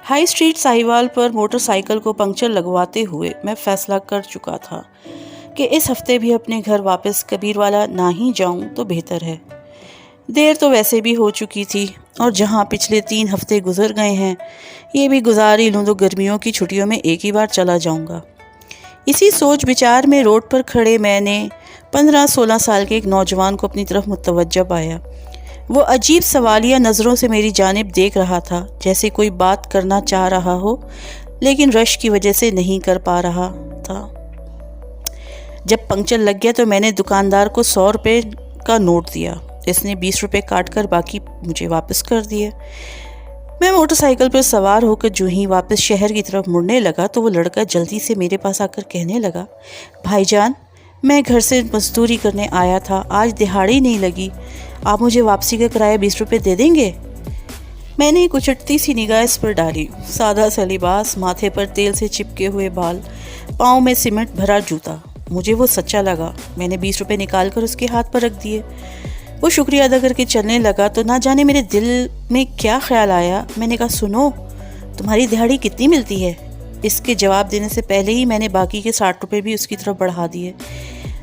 High street Sahiwal پر motor cycle کو puncture لگواتے ہوئے میں فیصلہ کر چکا تھا کہ اس ہفتے بھی اپنے گھر واپس کبیر والا نہ ہی جاؤں تو بہتر ہے۔ دیر تو ویسے بھی ہو چکی تھی، اور جہاں پچھلے 3 ہفتے گزر گئے ہیں، یہ بھی گزار ہی لوں تو گرمیوں کی چھٹیوں میں ایک ہی بار چلا جاؤں گا۔ اسی سوچ بچار میں روڈ پر کھڑے میں نے 15-16 سال کے ایک نوجوان کو اپنی طرف متوجہ پایا۔ وہ عجیب سوالیہ نظروں سے میری جانب دیکھ رہا تھا، جیسے کوئی بات کرنا چاہ رہا ہو لیکن رش کی وجہ سے نہیں کر پا رہا تھا۔ جب پنکچر لگ گیا تو میں نے دکاندار کو 100 روپے کا نوٹ دیا۔ اس نے 20 روپے کاٹ کر باقی مجھے واپس کر دیے۔ میں موٹر سائیکل پر سوار ہو کر جو ہی واپس شہر کی طرف مڑنے لگا تو وہ لڑکا جلدی سے میرے پاس آ کر کہنے لگا، بھائی جان، میں گھر سے مزدوری کرنے آیا تھا، آج دہاڑی نہیں لگی، آپ مجھے واپسی کا کرایہ 20 روپے دے دیں گے؟ میں نے ایک اچٹتی سی نگاہ اس پر ڈالی۔ سادہ سا لباس، ماتھے پر تیل سے چپکے ہوئے بال، پاؤں میں سیمنٹ بھرا جوتا، مجھے وہ سچا لگا۔ میں نے 20 روپے نکال کر اس کے ہاتھ پر رکھ دیے۔ وہ شکریہ ادا کر کے چلنے لگا تو نہ جانے میرے دل میں کیا خیال آیا۔ میں نے کہا، سنو، تمہاری دہاڑی کتنی ملتی ہے؟ اس کے جواب دینے سے پہلے ہی میں نے باقی کے 60 روپے بھی اس کی طرف بڑھا دیے۔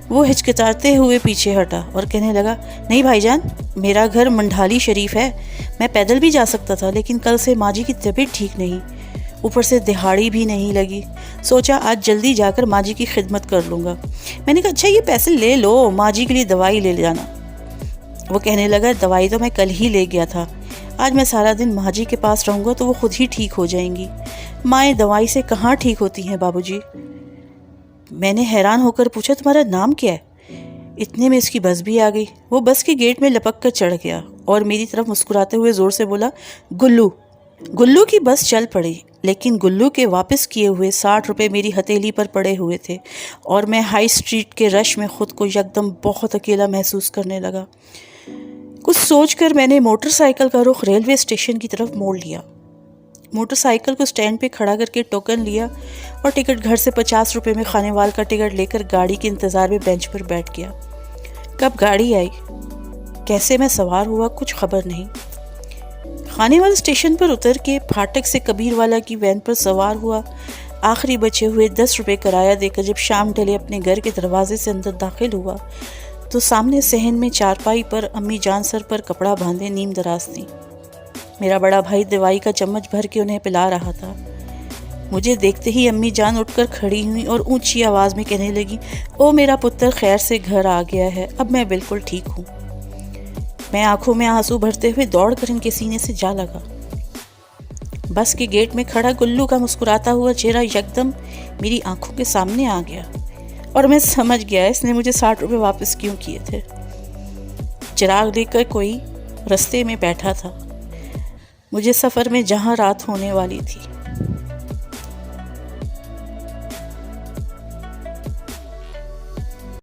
وہ ہچکچاتے ہوئے پیچھے ہٹا اور کہنے لگا، نہیں بھائی جان، میرا گھر منڈھالی شریف ہے، میں پیدل بھی جا سکتا تھا، لیکن کل سے ماں جی کی طبیعت ٹھیک نہیں، اوپر سے دہاڑی بھی نہیں لگی، سوچا آج جلدی جا کر ماں جی کی خدمت کر لوں گا۔ میں نے کہا، اچھا یہ پیسے لے لو، ماں جی کے لیے دوائی لے جانا۔ وہ کہنے لگا، دوائی تو میں کل ہی لے گیا تھا، آج میں سارا دن ماں جی کے پاس رہوں گا تو وہ خود ہی ٹھیک ہو جائیں گی، مائیں دوائی سے کہاں ٹھیک ہوتی ہیں بابو جی۔ میں نے حیران ہو کر پوچھا، تمہارا نام کیا ہے؟ اتنے میں اس کی بس بھی آ گئی۔ وہ بس کے گیٹ میں لپک کر چڑھ گیا اور میری طرف مسکراتے ہوئے زور سے بولا، گلو۔ گلو کی بس چل پڑی، لیکن گلو کے واپس کیے ہوئے 60 روپے میری ہتھیلی پر پڑے ہوئے تھے، اور میں ہائی اسٹریٹ کے رش میں خود کو یکدم بہت اکیلا محسوس کرنے لگا۔ کچھ سوچ کر میں نے موٹر سائیکل کا رخ ریلوے اسٹیشن کی طرف موڑ لیا۔ موٹر سائیکل کو سٹینڈ پہ کھڑا کر کے ٹوکن لیا اور ٹکٹ گھر سے 50 روپے میں خانے وال کا ٹکٹ لے کر گاڑی کے انتظار میں بینچ پر بیٹھ گیا۔ کب گاڑی آئی، کیسے میں سوار ہوا، کچھ خبر نہیں۔ خانے وال اسٹیشن پر اتر کے پھاٹک سے کبیر والا کی وین پر سوار ہوا۔ آخری بچے ہوئے 10 روپے کرایہ دے کر جب شام ڈھلے اپنے گھر کے دروازے سے اندر داخل ہوا تو سامنے صحن میں چارپائی پر امی جان سر پر کپڑا باندھے نیم دراز تھی۔ میرا بڑا بھائی دوائی کا چمچ بھر کے انہیں پلا رہا تھا۔ مجھے دیکھتے ہی امی جان اٹھ کر کھڑی ہوئی اور اونچی آواز میں کہنے لگی، او میرا پتر خیر سے گھر آ گیا ہے، اب میں بالکل ٹھیک ہوں۔ میں آنکھوں میں آنسو بھرتے ہوئے دوڑ کر ان کے سینے سے جا لگا۔ بس کے گیٹ میں کھڑا گلو کا مسکراتا ہوا چہرہ یکدم میری آنکھوں کے سامنے آ گیا، اور میں سمجھ گیا اس نے مجھے 60 روپے واپس کیوں کیے تھے۔ چراغ لے کر کوئی رستے میں بیٹھا تھا، مجھے سفر میں جہاں رات ہونے والی تھی۔